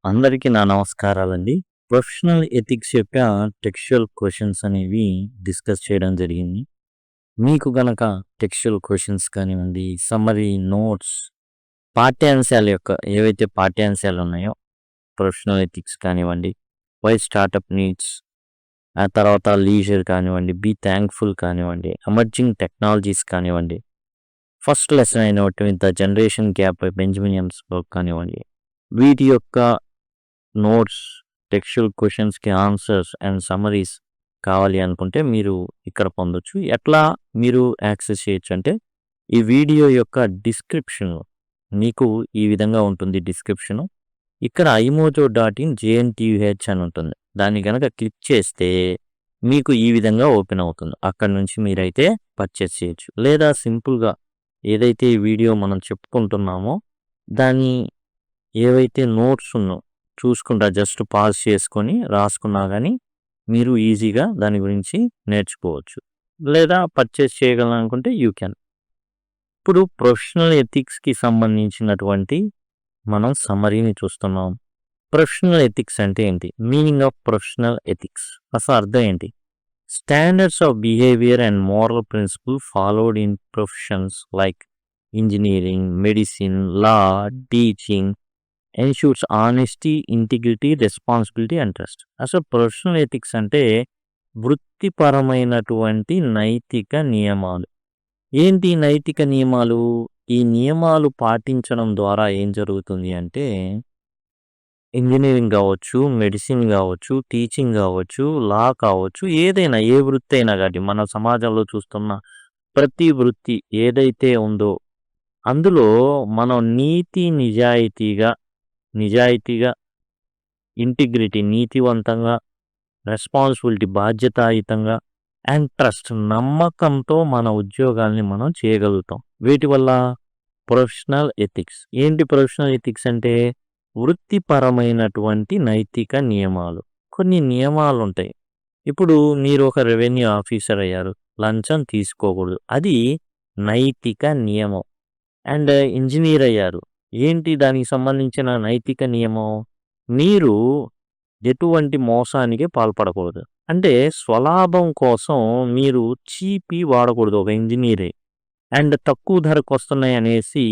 అందరికీ నా నమస్కారాలండి. ప్రొఫెషనల్ ఎథిక్స్ యొక్క టెక్స్చువల్ క్వెషన్స్ అనేవి డిస్కస్ చేయడం జరిగింది. మీకు గనక టెక్స్చువల్ క్వెషన్స్ కానివ్వండి, సమ్మరీ నోట్స్, పాఠ్యాంశాల యొక్క ఏవైతే పాఠ్యాంశాలు ఉన్నాయో ప్రొఫెషనల్ ఎథిక్స్ కానివ్వండి, వై స్టార్టప్ నీడ్స్, ఆ తర్వాత లీజర్ కానివ్వండి, బీ థ్యాంక్ఫుల్ కానివ్వండి, ఎమర్జింగ్ టెక్నాలజీస్ కానివ్వండి, ఫస్ట్ లెసన్ అయినటువంటి ద జనరేషన్ గ్యాప్ బెంజమిన్ ఎమ్స్బర్గ్ కానివ్వండి, వీటి యొక్క నోట్స్, టెక్స్చువల్ క్వెషన్స్కి ఆన్సర్స్ అండ్ సమ్మరీస్ కావాలి అనుకుంటే మీరు ఇక్కడ పొందొచ్చు. ఎట్లా మీరు యాక్సెస్ చేయొచ్చు అంటే ఈ వీడియో యొక్క డిస్క్రిప్షన్ మీకు ఈ విధంగా ఉంటుంది. డిస్క్రిప్షను ఇక్కడ imojo.in/jntuh అని ఉంటుంది. దాన్ని కనుక క్లిక్ చేస్తే మీకు ఈ విధంగా ఓపెన్ అవుతుంది. అక్కడ నుంచి మీరైతే పర్చేస్ చేయొచ్చు. లేదా సింపుల్గా ఏదైతే ఈ వీడియో మనం చెప్పుకుంటున్నామో దాన్ని ఏవైతే నోట్స్ ఉన్నో చూసుకుంటా జస్ట్ పాజ్ చేసుకొని రాసుకున్నా కానీ మీరు ఈజీగా దాని గురించి నేర్చుకోవచ్చు. లేదా పర్చేస్ చేయగలనుకుంటే యూ క్యాన్. ఇప్పుడు ప్రొఫెషనల్ ఎథిక్స్కి సంబంధించినటువంటి మనం సమ్మరీని చూస్తున్నాం. ప్రొఫెషనల్ ఎథిక్స్ అంటే ఏంటి? మీనింగ్ ఆఫ్ ప్రొఫెషనల్ ఎథిక్స్ అసలు అర్థం ఏంటి? Standards of behaviour and moral principle followed in professions like engineering, medicine, law, teaching ensures honesty, integrity, responsibility and trust. అసలు ప్రొఫెషనల్ ఎథిక్స్ అంటే వృత్తిపరమైనటువంటి నైతిక నియమాలు. ఏంటి నైతిక నియమాలు? ఈ నియమాలు పాటించడం ద్వారా ఏం జరుగుతుంది అంటే ఇంజనీరింగ్ కావచ్చు, మెడిసిన్ కావచ్చు, టీచింగ్ కావచ్చు, లా కావచ్చు, ఏదైనా ఏ వృత్తి అయినా కానీ మన సమాజంలో చూస్తున్న ప్రతి వృత్తి ఏదైతే ఉందో అందులో మనం నిజాయితీగా, ఇంటిగ్రిటీ నీతివంతంగా, రెస్పాన్సిబిలిటీ బాధ్యతాయుతంగా అండ్ ట్రస్ట్ నమ్మకంతో మన ఉద్యోగాల్ని మనం చేయగలుగుతాం. వీటి వల్ల ప్రొఫెషనల్ ఎథిక్స్. ఏంటి ప్రొఫెషనల్ ఎథిక్స్ అంటే? వృత్తిపరమైనటువంటి నైతిక నియమాలు. కొన్ని నియమాలు ఉంటాయి. ఇప్పుడు మీరు ఒక రెవెన్యూ ఆఫీసర్ అయ్యారు, లంచం తీసుకోకూడదు, అది నైతిక నియమం. అండ్ ఇంజనీర్ అయ్యారు, ఏంటి దానికి సంబంధించిన నైతిక నియమం? మీరు ఎటువంటి మోసానికి పాల్పడకూడదు. అంటే స్వలాభం కోసం మీరు చీపి వాడకూడదు ఒక ఇంజనీరే. అండ్ తక్కువ ధరకు వస్తున్నాయి అనేసి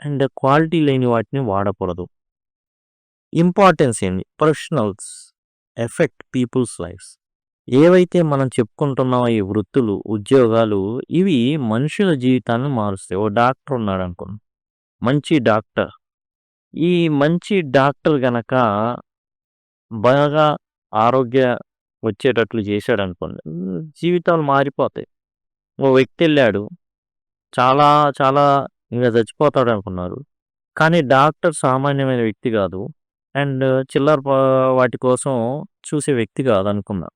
అండ్ క్వాలిటీ లేని వాటిని వాడకూడదు. ఇంపార్టెన్స్ ఏంటి? Professionals affect people's lifes. ఏవైతే మనం చెప్పుకుంటున్నామో ఈ వృత్తులు, ఉద్యోగాలు, ఇవి మనుషుల జీవితాన్ని మారుస్తాయి. ఓ డాక్టర్ ఉన్నాడు అనుకోండి, మంచి డాక్టర్. ఈ మంచి డాక్టర్ గనక బాగా ఆరోగ్య వచ్చేటట్లు చేశాడు అనుకోండి, జీవితాలు మారిపోతాయి. ఓ వ్యక్తి వెళ్ళాడు, చాలా చాలా ఇంకా చచ్చిపోతాడు అనుకున్నారు, కానీ డాక్టర్ సామాన్యమైన వ్యక్తి కాదు. అండ్ చిల్లర వాటి కోసం చూసే వ్యక్తి కాదు అనుకున్నారు.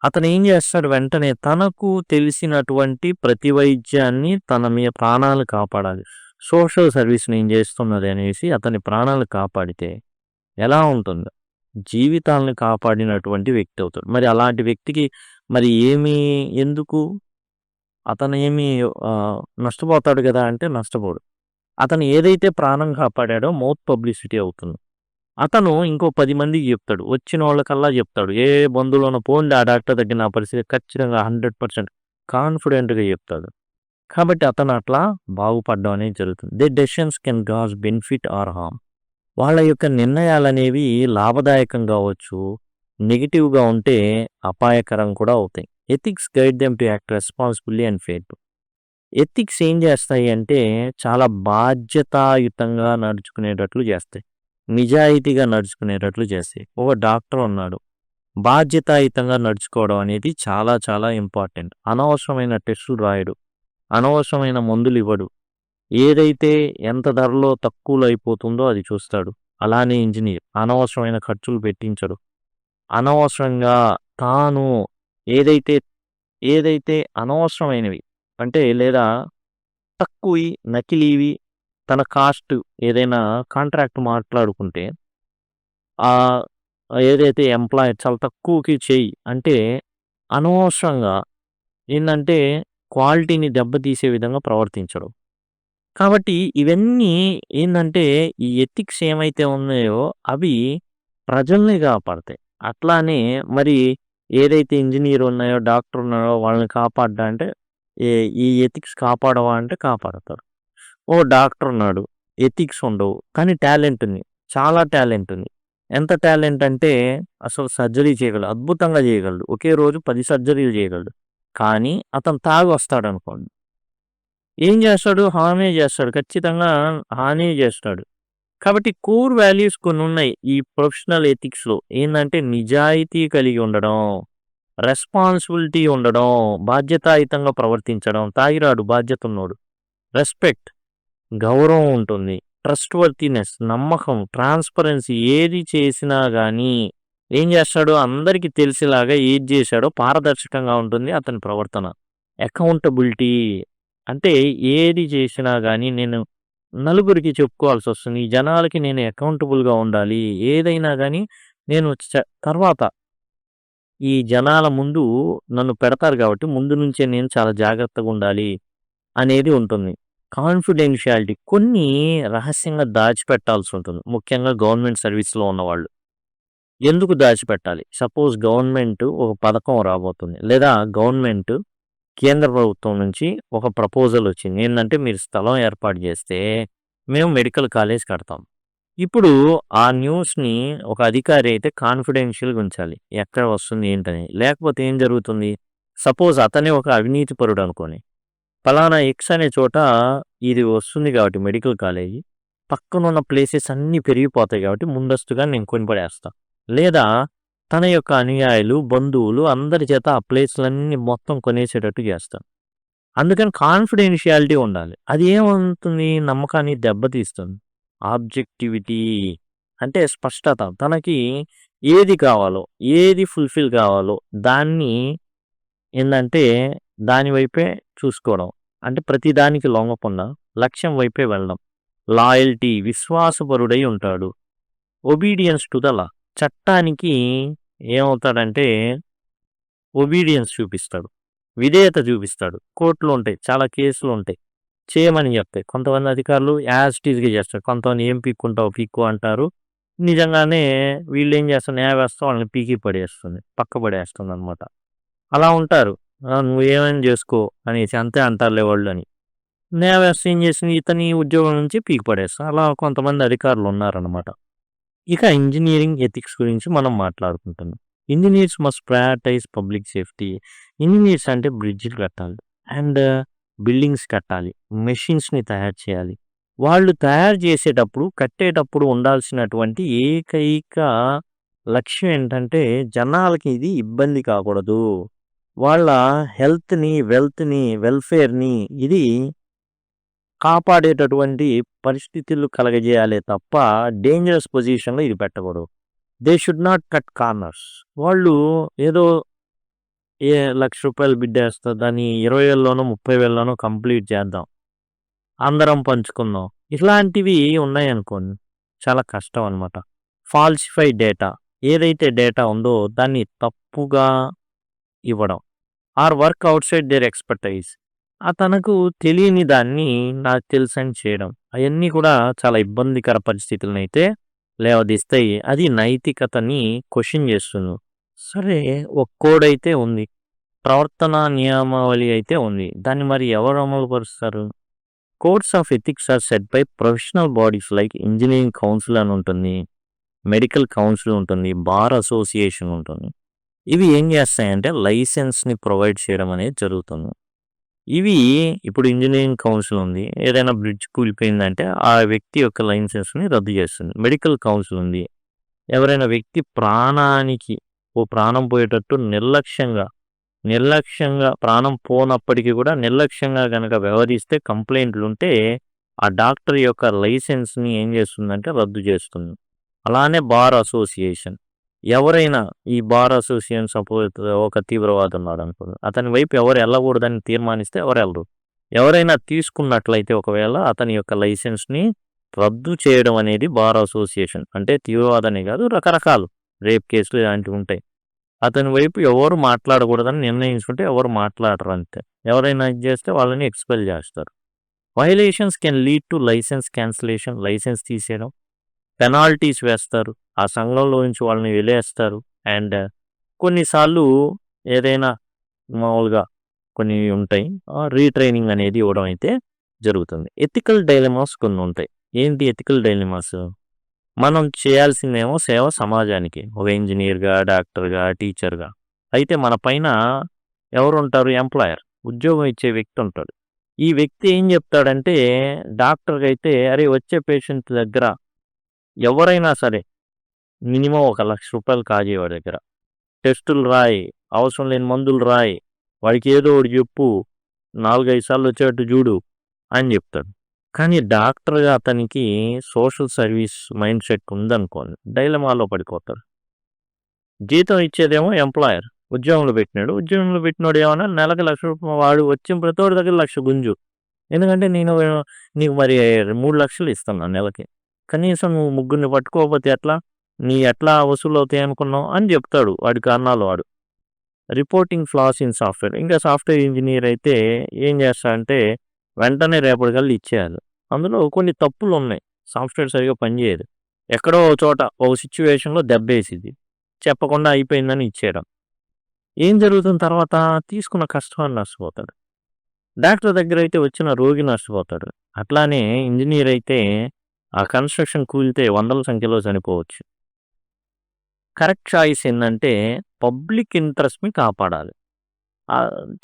అతను ఏం చేస్తాడు? వెంటనే తనకు తెలిసినటువంటి ప్రతి వైద్యాన్ని తన మీద ప్రాణాలు కాపాడాలి, సోషల్ సర్వీస్ నేను చేస్తున్నది అనేసి అతని ప్రాణాలు కాపాడితే ఎలా ఉంటుంది? జీవితాలను కాపాడినటువంటి వ్యక్తి అవుతాడు. మరి అలాంటి వ్యక్తికి మరి ఎందుకు అతను నష్టపోతాడు కదా అంటే నష్టపోడు. అతను ఏదైతే ప్రాణం కాపాడాడో మౌత్ పబ్లిసిటీ అవుతుంది. అతను ఇంకో 10 మందికి చెప్తాడు, వచ్చిన వాళ్ళకల్లా చెప్తాడు, ఏ బంధువులోనో పోండి ఆ డాక్టర్ దగ్గర నా పరిస్థితి ఖచ్చితంగా 100% కాన్ఫిడెంట్గా చెప్తాడు. కాబట్టి అతను అట్లా బాగుపడడం అనేది జరుగుతుంది. They decisions can cause benefit are harm. వాళ్ళ యొక్క నిర్ణయాలు అనేవి లాభదాయకం కావచ్చు, నెగిటివ్గా ఉంటే అపాయకరం కూడా అవుతాయి. Ethics guide them to act responsibility and fair. Ethics ఏం చేస్తాయి అంటే చాలా బాధ్యతాయుతంగా నడుచుకునేటట్లు చేస్తాయి, నిజాయితీగా నడుచుకునేటట్లు చేస్తాయి. ఒక డాక్టర్ ఉన్నాడు, బాధ్యతాయుతంగా నడుచుకోవడం అనేది చాలా చాలా ఇంపార్టెంట్. అనవసరమైన టెస్టులు రాయడు, అనవసరమైన మందులు ఇవ్వడు, ఏదైతే ఎంత ధరలో తక్కువలో అయిపోతుందో అది చూస్తాడు. అలానే ఇంజనీర్ అనవసరమైన ఖర్చులు పెట్టించడు. అనవసరంగా తాను ఏదైతే అనవసరమైనవి అంటే లేదా తక్కువవి, నకిలీవి, తన కాస్ట్ ఏదైనా కాంట్రాక్ట్ మాట్లాడుకుంటే ఏదైతే ఎంప్లాయర్ చాలా తక్కువకి చేయి అంటే అనవసరంగా ఏంటంటే క్వాలిటీని దెబ్బతీసే విధంగా ప్రవర్తించడం. కాబట్టి ఇవన్నీ ఏందంటే, ఈ ఎథిక్స్ ఏమైతే ఉన్నాయో అవి ప్రజల్ని కాపాడతాయి. అట్లానే మరి ఏదైతే ఇంజినీర్ ఉన్నాయో, డాక్టర్ ఉన్నారో వాళ్ళని కాపాడ్డా అంటే ఏ ఈ ఎథిక్స్ కాపాడవా అంటే కాపాడతారు. ఓ డాక్టర్ ఉన్నాడు. ఎథిక్స్ ఉండవు. కానీ టాలెంట్ ఉంది. చాలా టాలెంట్ ఉంది. ఎంత టాలెంట్ అంటే అసలు సర్జరీ చేయగలడు. అద్భుతంగా చేయగలడు. ఒకే రోజు 10 సర్జరీలు చేయగలడు. కానీ అతను తాగొస్తాడనుకోండి. ఏం చేస్తాడు? హార్మే చేస్తాడు. ఖచ్చితంగా హాని చేస్తాడు. కాబట్టి కోర్ వాల్యూస్ కొన్నున్నాయి ఈ ప్రొఫెషనల్ ఎథిక్స్‌లో. ఏందంటే నిజాయితీ కలిగి ఉండడం, రెస్పాన్సిబిలిటీ ఉండడం, బాధ్యతాయుతంగా ప్రవర్తించడం. తాగిరాడు బాధ్యతున్నోడు. రెస్పెక్ట్, గౌరవం ఉంటుంది. ట్రస్ట్‌వర్తీనెస్, నమ్మకం, ట్రాన్స్‌పరెన్సీ ఏది చేసినా గానీ ఏం చేస్తాడు? అందరికీ తెలిసేలాగా ఏది చేశాడో పారదర్శకంగా ఉంటుంది అతని ప్రవర్తన. అకౌంటబిలిటీ అంటే ఏది చేసినా గానీ నేను నలుగురికి చెప్పుకోవాల్సొస్తుంది. ఈ జనాలకి నేను అకౌంటబుల్‌గా ఉండాలి. ఏదైనా గానీ నేను తర్వాత ఈ జనాల ముందు నన్ను పెడతారు గాబట్టి ముందు నుంచే నేను చాలా జాగ్రత్తగుండాలి అనేది ఉంటుంది. కాన్ఫిడెన్షియాలిటీ కొన్ని రహస్యంగా దాచిపెట్టాల్సుంటుంది. ముఖ్యంగా గవర్నమెంట్ సర్వీస్‌లో ఉన్నవాళ్ళు. ఎందుకు దాచిపెట్టాలి? సపోజ్ గవర్నమెంట్ ఒక పథకం రాబోతుంది. లేదా గవర్నమెంట్ కేంద్ర ప్రభుత్వం నుంచి ఒక ప్రపోజల్ వచ్చింది. ఏందంటే మీరు స్థలం ఏర్పాటు చేస్తే మేము మెడికల్ కాలేజ్ కడతాం. ఇప్పుడు ఆ న్యూస్‌ని ఒక అధికారి అయితే కాన్ఫిడెన్షియల్‌గా ఉంచాలి. ఎక్కడ వస్తుంది ఏంటని. లేకపోతే ఏం జరుగుతుంది? సపోజ్ అతనే ఒక అవినీతి పరుడు అనుకోని. పలానా ఎక్స్ అనే చోట ఇది వస్తుంది కాబట్టి మెడికల్ కాలేజీ. పక్కనున్న ప్లేసెస్ అన్నీ పెరిగిపోతాయి కాబట్టి ముందస్తుగా నేను కొనిపడేస్తా. లేదా తన యొక్క అనుయాయులు, బంధువులు అందరి చేత ఆ ప్లేస్‌లన్నీ మొత్తం కొనేసేటట్టు చేస్తాను. అందుకని కాన్ఫిడెన్షియాలిటీ ఉండాలి. అది ఏమవుతుంది? నమ్మకాన్ని దెబ్బతీస్తుంది. ఆబ్జెక్టివిటీ అంటే స్పష్టత. తనకి ఏది కావాలో, ఏది ఫుల్‌ఫిల్ కావాలో దాన్ని ఏందంటే దాని వైపే చూసుకోవడం. అంటే ప్రతి దానికి లొంగకుండా లక్ష్యం వైపే వెళ్ళడం. లాయల్టీ విశ్వాసపరుడై ఉంటాడు. ఒబీడియన్స్ టు ద లా చట్టానికి ఏమవుతాడంటే ఒబీడియన్స్ చూపిస్తాడు. విధేయత చూపిస్తాడు. కోర్టులు ఉంటాయి. చాలా కేసులు ఉంటాయి. చేయమని చెప్తాయి. కొంతమంది అధికారులు యాజ్ ఇట్ ఈజ్‌గా చేస్తారు. కొంతమంది ఏం పీక్కుంటావు పీక్కు అంటారు. నిజంగానే వీళ్ళేం చేస్తారు న్యాయ వ్యవస్థ వాళ్ళని పీకి పడేస్తుంది. పక్క పడేస్తుందనమాట. అలా ఉంటారు. నువ్వేమైనా చేసుకో అనేసి అంతే అంటారులే వాళ్ళు అని. న్యాయ వ్యవస్థ ఏం చేసింది ఇతని ఉద్యోగం నుంచి పీకి పడేస్తుంది. అలా కొంతమంది అధికారులు ఉన్నారనమాట. ఇక ఇంజినీరింగ్ ఎథిక్స్ గురించి మనం మాట్లాడుకుంటున్నాం. Engineers must prioritise public safety. Engineers అంటే బ్రిడ్జిలు కట్టాలి. అండ్ బిల్డింగ్స్ కట్టాలి. మెషిన్స్‌ని తయారు చేయాలి. వాళ్ళు తయారు చేసేటప్పుడు, కట్టేటప్పుడు ఉండాల్సినటువంటి ఏకైక లక్ష్యం ఏంటంటే జనాలకి ఇది ఇబ్బంది కాకూడదు. వాళ్ళ హెల్త్‌ని, వెల్త్‌ని, వెల్‌ఫేర్‌ని ఇది కాపాడేటటువంటి పరిస్థితులు కలగజేయాలే తప్ప డేంజరస్ పొజిషన్‌లో ఇది పెట్టకూడదు. They should not cut corners. వాళ్ళు ఏదో రూ. 1,00,000 బిడ్డేస్తా దాన్ని 20,000లోనో, 30,000లోనో కంప్లీట్ చేద్దాం. అందరం పంచుకుందాం. ఇట్లాంటివి ఉన్నాయనుకోండి చాలా కష్టం అనమాట. ఫాల్సిఫై డేటా ఏదైతే డేటా ఉందో దాన్ని తప్పుగా ఇవ్వడం. Or work outside their expertise. తనకు తెలియని దాన్ని నాకు తెలుసని చేయడం. అయన్నీ కూడా చాలా ఇబ్బందికర పరిస్థితులనైతే లేవదీస్తాయి. అది నైతికతని క్వెషన్ చేస్తుంది. సరే ఒక కోడ్ అయితే ఉంది. ప్రవర్తన నియమావళి అయితే ఉంది. దాన్ని మరి ఎవరు అమలు పరుస్తారు? Codes of ethics are set by professional bodies like engineering council అని ఉంటుంది. మెడికల్ కౌన్సిల్ ఉంటుంది. బార్ అసోసియేషన్ ఉంటుంది. ఇవి ఏం చేస్తాయంటే లైసెన్స్‌ని ప్రొవైడ్ చేయడం అనేది జరుగుతుంది. ఇవి ఇప్పుడు ఇంజినీరింగ్ కౌన్సిల్ ఉంది. ఏదైనా బ్రిడ్జ్ కూలిపోయిందంటే ఆ వ్యక్తి యొక్క లైసెన్స్‌ని రద్దు చేస్తుంది. మెడికల్ కౌన్సిల్ ఉంది. ఎవరైనా వ్యక్తి ప్రాణానికి ప్రాణం పోయేటట్టు నిర్లక్ష్యంగా ప్రాణం పోనప్పటికీ కూడా నిర్లక్ష్యంగా గనక వ్యవహరిస్తే కంప్లెయింట్లుంటే ఆ డాక్టర్ యొక్క లైసెన్స్‌ని ఏం చేస్తుందంటే రద్దు చేస్తుంది. అలానే బార్ అసోసియేషన్. ఎవరైనా ఈ బార్ అసోసియేషన్ సపోజ్ ఒక తీవ్రవాది ఉన్నాడనుకోండి. అతని వైపు ఎవరు ఎళ్ళకూడదని తీర్మానిస్తే ఎవరెళ్ళరు. ఎవరైనా తీసుకున్నట్లయితే ఒకవేళ అతని యొక్క లైసెన్స్‌ని రద్దు చేయడం అనేది బార్ అసోసియేషన్. అంటే తీవ్రవాదనే కాదు రకరకాలు రేప్ కేసులు ఇలాంటివి ఉంటాయి. అతని వైపు ఎవరు మాట్లాడకూడదని నిర్ణయించుకుంటే ఎవరు మాట్లాడరు అంతే. ఎవరైనా ఇది చేస్తే వాళ్ళని ఎక్స్‌పెల్ చేస్తారు. Violations can lead to licence cancellation, licence తీసేయడం, పెనాల్టీస్ వేస్తారు, ఆ సంఘంలో నుంచి వాళ్ళని వెలేస్తారు. అండ్ కొన్నిసార్లు ఏదైనా మామూలుగా కొన్ని ఉంటాయి, రీట్రైనింగ్ అనేది ఇవ్వడం అయితే జరుగుతుంది. ఎథికల్ డైలమాస్ కొన్ని ఉంటాయి. ఏంటి ఎథికల్ డైలమాస్? మనం చేయాల్సిందేమో సేవ సమాజానికి, ఒక ఇంజనీర్గా, డాక్టర్గా, టీచర్గా. అయితే మన పైన ఎవరుంటారు? ఎంప్లాయర్, ఉద్యోగం ఇచ్చే వ్యక్తి ఉంటాడు. ఈ వ్యక్తి ఏం చెప్తాడంటే డాక్టర్కి అయితే, అరే వచ్చే పేషెంట్ దగ్గర ఎవరైనా సరే మినిమం ₹1,00,000 కాజేయి వాడి దగ్గర, టెస్టులు రాయి, అవసరం లేని మందులు రాయి, వాడికి ఏదో ఒకటి చెప్పు, 4-5 సార్లు వచ్చేటట్టు చూడు అని చెప్తాడు. కానీ డాక్టర్గా అతనికి సోషల్ సర్వీస్ మైండ్ సెట్ ఉందనుకోండి, డైలమాలో పడిపోతారు. జీతం ఇచ్చేదేమో ఎంప్లాయర్, ఉద్యోగంలో పెట్టినాడు. ఉద్యోగంలో పెట్టినోడు ఏమన్నా నెలకు ₹1,00,000, వాడు వచ్చిన ప్రతోడి దగ్గర 1,00,000 గుంజు. ఎందుకంటే నేను నీకు మరి 3,00,000 ఇస్తున్నాను నెలకి, కనీసం నువ్వు ముగ్గురిని పట్టుకోకపోతే ఎట్లా, నీ ఎట్లా వసూలు అవుతాయి అనుకున్నావు అని చెప్తాడు వాడి కారణాలు వాడు. రిపోర్టింగ్ ఫ్లాస్ ఇన్ సాఫ్ట్వేర్, ఇంకా సాఫ్ట్వేర్ ఇంజనీర్ అయితే ఏం చేస్తాడంటే వెంటనే రేపటికల్లా ఇచ్చేయాలి. అందులో కొన్ని తప్పులు ఉన్నాయి, సాఫ్ట్వేర్ సరిగా పనిచేయదు, ఎక్కడో ఒక చోట ఒక సిచ్యువేషన్లో దెబ్బేసిద్ది, చెప్పకుండా అయిపోయిందని ఇచ్చేయడం. ఏం జరుగుతుంది తర్వాత? తీసుకున్న కస్టమర్ నష్టపోతాడు. డాక్టర్ దగ్గర అయితే వచ్చిన రోగి నష్టపోతాడు. అట్లానే ఇంజనీర్ అయితే ఆ కన్స్ట్రక్షన్ కూలితే వందల సంఖ్యలో చనిపోవచ్చు. కరెక్ట్ చాయిస్ ఏంటంటే పబ్లిక్ ఇంట్రెస్ట్ని కాపాడాలి.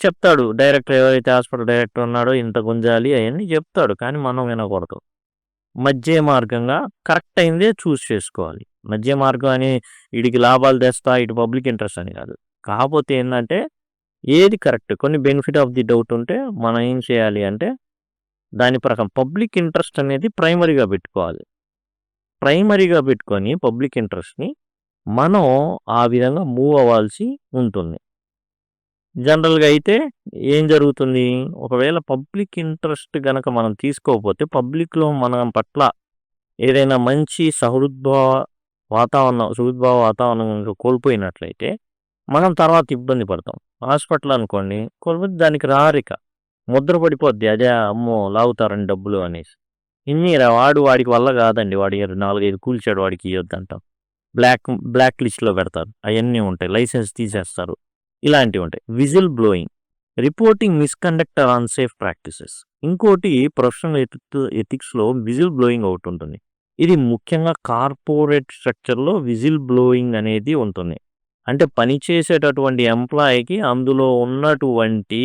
చెప్తాడు డైరెక్టర్, ఎవరైతే హాస్పిటల్ డైరెక్టర్ ఉన్నాడో ఇంత గుంజాలి అవన్నీ చెప్తాడు, కానీ మనం వినకూడదు. మధ్య మార్గంగా కరెక్ట్ అయిందే చూస్ చేసుకోవాలి. మధ్య మార్గం అని వీడికి లాభాలు తెస్తా, ఇటు పబ్లిక్ ఇంట్రెస్ట్ అని కాదు. కాకపోతే ఏంటంటే ఏది కరెక్ట్, కొన్ని బెనిఫిట్ ఆఫ్ ది డౌట్ ఉంటే మనం ఏం చేయాలి అంటే దాని ప్రకారం పబ్లిక్ ఇంట్రెస్ట్ అనేది ప్రైమరీగా పెట్టుకోవాలి. ప్రైమరీగా పెట్టుకొని పబ్లిక్ ఇంట్రెస్ట్ని మనం ఆ విధంగా మూవ్ అవ్వాల్సి ఉంటుంది. జనరల్గా అయితే ఏం జరుగుతుంది, ఒకవేళ పబ్లిక్ ఇంట్రెస్ట్ గనక మనం తీసుకోకపోతే, పబ్లిక్లో మన పట్ల ఏదైనా మంచి సహృద్భావ వాతావరణం కనుక కోల్పోయినట్లయితే మనం తర్వాత ఇబ్బంది పడతాం. హాస్పిటల్ అనుకోండి, కోల్పోతే దానికి రారిక ముద్ర పడిపోద్ది, అదే అమ్మో లాగుతారని డబ్బులు అనేసి. ఇంజనీర్ వాడికి వల్ల కాదండి, వాడి 4-5 కూల్చాడు, వాడికి ఇవ్వద్దు అంటాం, బ్లాక్ లిస్ట్లో పెడతారు, అవన్నీ ఉంటాయి, లైసెన్స్ తీసేస్తారు, ఇలాంటివి ఉంటాయి. Whistle blowing, reporting misconduct or unsafe practices. ఇంకోటి ప్రొఫెషనల్ ఎథిక్స్లో విజిల్ బ్లోయింగ్ ఒకటి ఉంటుంది. ఇది ముఖ్యంగా కార్పొరేట్ స్ట్రక్చర్లో విజిల్ బ్లోయింగ్ అనేది ఉంటుంది. అంటే పనిచేసేటటువంటి ఎంప్లాయీకి అందులో ఉన్నటువంటి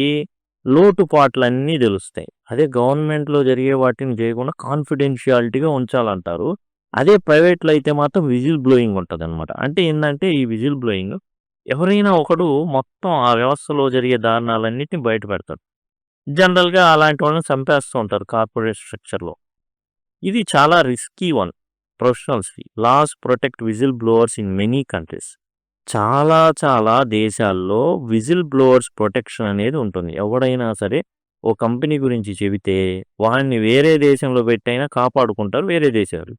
లోటుపాట్లన్నీ తెలుస్తాయి. అదే గవర్నమెంట్లో జరిగే వాటిని చేయకుండా కాన్ఫిడెన్షియాలిటీగా ఉంచాలంటారు. అదే ప్రైవేట్లో అయితే మాత్రం విజిల్ బ్లోయింగ్ ఉంటుంది అనమాట. అంటే ఏంటంటే ఈ విజిల్ బ్లోయింగ్ ఎవరైనా ఒకడు మొత్తం ఆ వ్యవస్థలో జరిగే దారుణాలన్నిటిని బయట పెడతాడు. జనరల్గా అలాంటి వాళ్ళని చంపేస్తూ ఉంటారు కార్పొరేట్ స్ట్రక్చర్లో. ఇది చాలా రిస్కీ వన్ ప్రొఫెషనల్స్కి. Laws protect whistle blowers in many countries. చాలా దేశాల్లో విజిల్ బ్లోవర్స్ ప్రొటెక్షన్ అనేది ఉంటుంది. ఎవడైనా సరే ఓ కంపెనీ గురించి చెబితే వాడిని వేరే దేశంలో పెట్టైనా కాపాడుకుంటారు వేరే దేశాలు.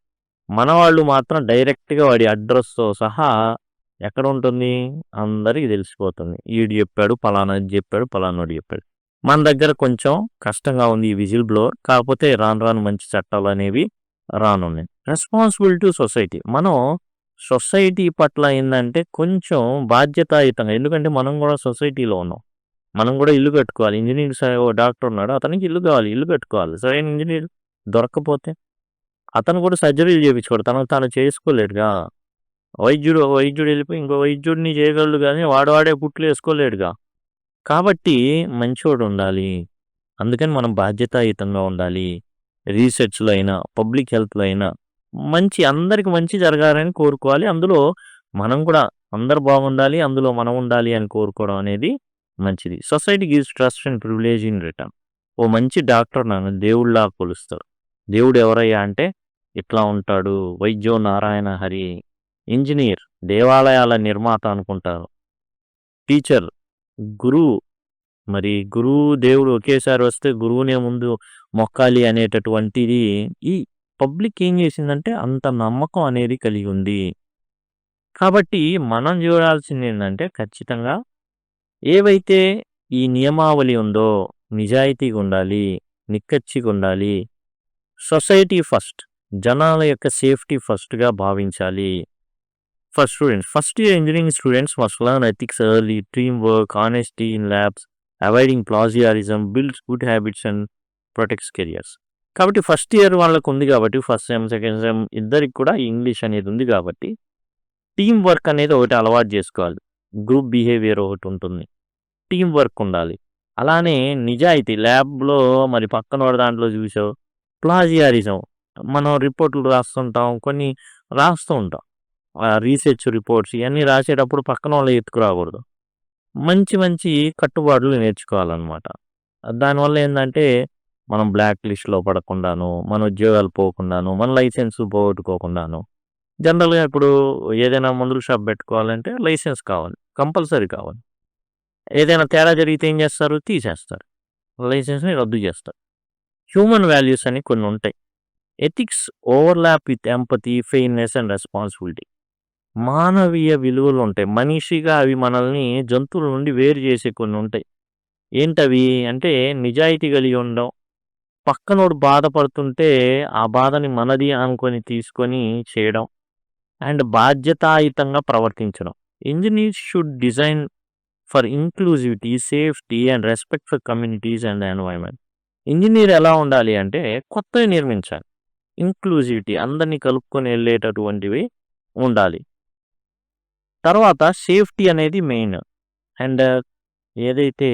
మన వాళ్ళు మాత్రం డైరెక్ట్గా వాడి అడ్రస్తో సహా ఎక్కడ ఉంటుంది అందరికీ తెలిసిపోతుంది, ఈడు చెప్పాడు, పలానాది చెప్పాడు, పలానాడు చెప్పాడు. మన దగ్గర కొంచెం కష్టంగా ఉంది ఈ విజిల్ బ్లోవర్, కాకపోతే రాను మంచి చట్టాలు అనేవి రానున్నాయి. రెస్పాన్సిబిలిటీ టు సొసైటీ, మనం సొసైటీ పట్ల ఏంటంటే కొంచెం బాధ్యతాయుతంగా, ఎందుకంటే మనం కూడా సొసైటీలో ఉన్నాం, మనం కూడా ఇల్లు కట్టుకోవాలి. ఇంజనీర్ సరే ఓ డాక్టర్ ఉన్నాడు, అతనికి ఇల్లు కావాలి, ఇల్లు కట్టుకోవాలి. సరైన ఇంజనీర్ దొరకకపోతే అతను కూడా సర్జరీలు చేయించుకోడు, తాను చేసుకోలేడుగా. వైద్యుడు వెళ్ళిపోయి ఇంకో వైద్యుడిని చేయగలడు, కానీ వాడే పుట్లు వేసుకోలేడుగా. కాబట్టి మంచోడు ఉండాలి. అందుకని మనం బాధ్యతాయుతంగా ఉండాలి. రీసెర్చ్లో అయినా పబ్లిక్ హెల్త్లో అయినా అందరికి మంచి జరగాలని కోరుకోవాలి. అందులో మనం కూడా అందరు బాగుండాలి, అందులో మనం ఉండాలి అని కోరుకోవడం అనేది మంచిది. Society gives trust and privilege in return. ఓ మంచి డాక్టర్ నన్ను దేవుళ్ళలా కొలుస్తారు. దేవుడు ఎవరయ్యా అంటే ఇట్లా ఉంటాడు, వైద్యో నారాయణ హరి. ఇంజనీర్ దేవాలయాల నిర్మాత అనుకుంటారు. టీచర్ గురువు, మరి గురువు దేవుడు ఒకేసారి వస్తే గురువునే ముందు మొక్కాలి అనేటటువంటిది ఈ పబ్లిక్ ఏం చేసిందంటే అంత నమ్మకం అనేది కలిగి ఉంది. కాబట్టి మనం చూడాల్సింది ఏంటంటే ఖచ్చితంగా ఏవైతే ఈ నియమావళి ఉందో నిజాయితీగా ఉండాలి, నిక్కచ్చిగా ఉండాలి. సొసైటీ ఫస్ట్, జనాల యొక్క సేఫ్టీ ఫస్ట్గా భావించాలి. For students, first year engineering students must learn ethics early, team work, honesty in labs, avoiding plagiarism, builds good habits and protects careers. కాబట్టి ఫస్ట్ ఇయర్ వాళ్ళకు ఉంది కాబట్టి, ఫస్ట్ సెమ్ సెకండ్ సెమ్ ఇద్దరికి కూడా ఇంగ్లీష్ అనేది ఉంది కాబట్టి టీమ్ వర్క్ అనేది ఒకటి అలవాటు చేసుకోవాలి. గ్రూప్ బిహేవియర్ ఒకటి ఉంటుంది, టీం వర్క్ ఉండాలి. అలానే నిజాయితీ, ల్యాబ్లో మరి పక్కనోడి దాంట్లో చూసావు ప్లాజియారిజం, మనం రిపోర్ట్లు రాస్తుంటాం, కొన్ని రాస్తూ ఉంటాం, రీసెర్చ్ రిపోర్ట్స్ ఇవన్నీ రాసేటప్పుడు పక్కన వాళ్ళు ఎత్తుకురాకూడదు. మంచి మంచి కట్టుబాట్లు నేర్చుకోవాలన్నమాట. దానివల్ల ఏంటంటే మనం బ్లాక్ లిస్ట్లో పడకుండాను, మన ఉద్యోగాలు పోకుండాను, మన లైసెన్స్ పోగొట్టుకోకుండాను. జనరల్గా ఇప్పుడు ఏదైనా మందుల షాప్ పెట్టుకోవాలంటే లైసెన్స్ కావాలి, కంపల్సరీ కావాలి. ఏదైనా తేడా జరిగితే ఏం చేస్తారు? తీసేస్తారు, లైసెన్స్ని రద్దు చేస్తారు. హ్యూమన్ వాల్యూస్ అని కొన్ని ఉంటాయి. Ethics overlap with empathy, fairness and responsibility. మానవీయ విలువలు ఉంటాయి, మనిషిగా అవి మనల్ని జంతువుల నుండి వేరు చేసే కొన్ని ఉంటాయి. ఏంటవి అంటే నిజాయితీ కలిగి ఉండడం, పక్కనోడు బాధపడుతుంటే ఆ బాధని మనది అనుకొని తీసుకొని చేయడం, అండ్ బాధ్యతాయుతంగా ప్రవర్తించడం. Engineers should design for inclusivity, safety and respect for communities and environment. Engineer ఎలా ఉండాలి అంటే కొత్తవి నిర్మించాలి, ఇంక్లూజివిటీ అందరినీ కలుపుకొని వెళ్ళేటటువంటివి ఉండాలి. తర్వాత సేఫ్టీ అనేది మెయిన్. అండ్ ఏదైతే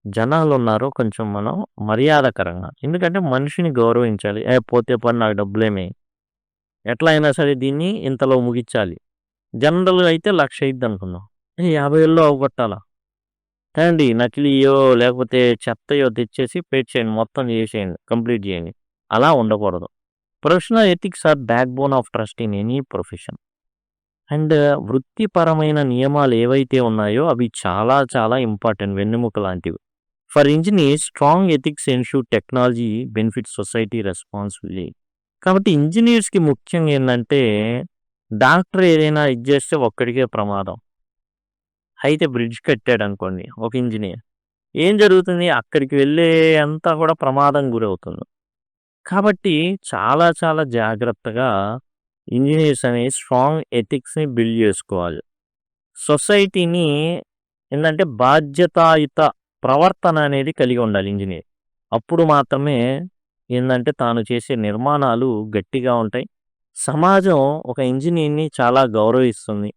జనాలు ఉన్నారో కొంచెం మనం మర్యాదకరంగా, ఎందుకంటే మనిషిని గౌరవించాలి. పోతే పని నాకు డబ్బులేమే, ఎట్లా అయినా సరే దీన్ని ఇంతలో ముగించాలి. జనరల్గా అయితే 1,00,000 అయింది అనుకుందాం, 50,000లో అవగొట్టాలా? అండి నకిలీయో లేకపోతే చెత్తయో తెచ్చేసి చేయండి, మొత్తం చేసేయండి, కంప్లీట్ చేయండి. అలా ఉండకూడదు. Professional ethics are backbone of trust in any profession. And వృత్తిపరమైన నియమాలు ఏవైతే ఉన్నాయో అవి చాలా చాలా ఇంపార్టెంట్, వెన్నెముక లాంటివి. For engineers strong ethics ensure technology benefit society responsibility. కాబట్టి ఇంజనీర్స్కి ముఖ్యంగా ఏంటంటే, డాక్టర్ ఏదైనా ఇది చేస్తే ఒక్కడికే ప్రమాదం. అయితే బ్రిడ్జ్ కట్టాడు అనుకోండి ఒక ఇంజనీర్, ఏం జరుగుతుంది? అక్కడికి వెళ్ళే అంతా కూడా ప్రమాదం గురవుతుంది. కాబట్టి చాలా చాలా జాగ్రత్తగా ఇంజనీర్స్ అనేవి స్ట్రాంగ్ ఎథిక్స్ని బిల్డ్ చేసుకోవాలి. సొసైటీని ఏంటంటే బాధ్యతాయుత ప్రవర్తన అనేది కలిగి ఉండాలి ఇంజనీర్. అప్పుడు మాత్రమే ఏంటంటే తాను చేసే నిర్మాణాలు గట్టిగా ఉంటాయి. సమాజం ఒక ఇంజనీర్ని చాలా గౌరవిస్తుంది.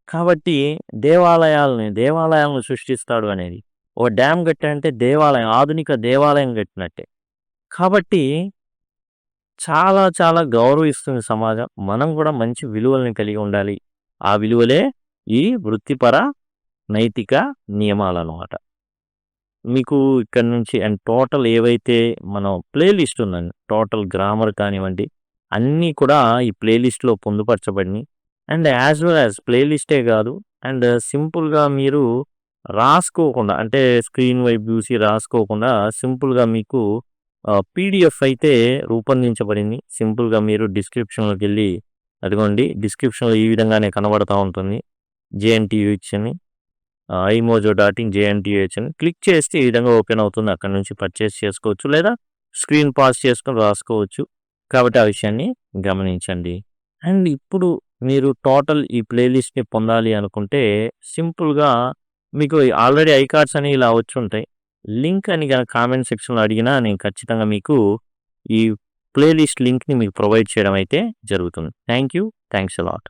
కాబట్టి దేవాలయాలను సృష్టిస్తాడు అనేది. ఒక డ్యామ్ కట్టాడంటే దేవాలయం, ఆధునిక దేవాలయం కట్టినట్టే. కాబట్టి చాలా చాలా గౌరవిస్తుంది సమాజం. మనం కూడా మంచి విలువల్ని కలిగి ఉండాలి. ఆ విలువలే ఈ వృత్తిపర నైతిక నియమాలన్నమాట. మీకు ఇక్కడ నుంచి అండ్ టోటల్ ఏవైతే మనం ప్లేలిస్ట్ ఉందండి, టోటల్ గ్రామర్ కానివ్వండి అన్నీ కూడా ఈ ప్లేలిస్ట్లో పొందుపరచబడినాయి. అండ్ యాజ్ వెల్ యాజ్ ప్లేలిస్టే కాదు, అండ్ సింపుల్గా మీరు రాసుకోకుండా, అంటే స్క్రీన్ వైపు చూసి రాసుకోకుండా సింపుల్గా మీకు పీడిఎఫ్ అయితే రూపొందించబడింది. సింపుల్గా మీరు డిస్క్రిప్షన్లోకి వెళ్ళి, అదిగోండి డిస్క్రిప్షన్లో ఈ విధంగానే కనబడతా ఉంటుంది, JNTUH అని, imojo.in JNTUH అని క్లిక్ చేస్తే ఈ విధంగా ఓపెన్ అవుతుంది. అక్కడ నుంచి పర్చేస్ చేసుకోవచ్చు, లేదా స్క్రీన్ పాస్ చేసుకొని రాసుకోవచ్చు. కాబట్టి ఆ విషయాన్ని గమనించండి. అండ్ ఇప్పుడు మీరు టోటల్ ఈ ప్లేలిస్ట్ని పొందాలి అనుకుంటే సింపుల్గా మీకు ఆల్రెడీ ఐకార్డ్స్ అని ఇలా వచ్చి ఉంటాయి. లింక్ అని కనుక కామెంట్ సెక్షన్లో అడిగినా నేను ఖచ్చితంగా మీకు ఈ ప్లేలిస్ట్ లింక్ని మీకు ప్రొవైడ్ చేయడం అయితే జరుగుతుంది. Thanks a lot.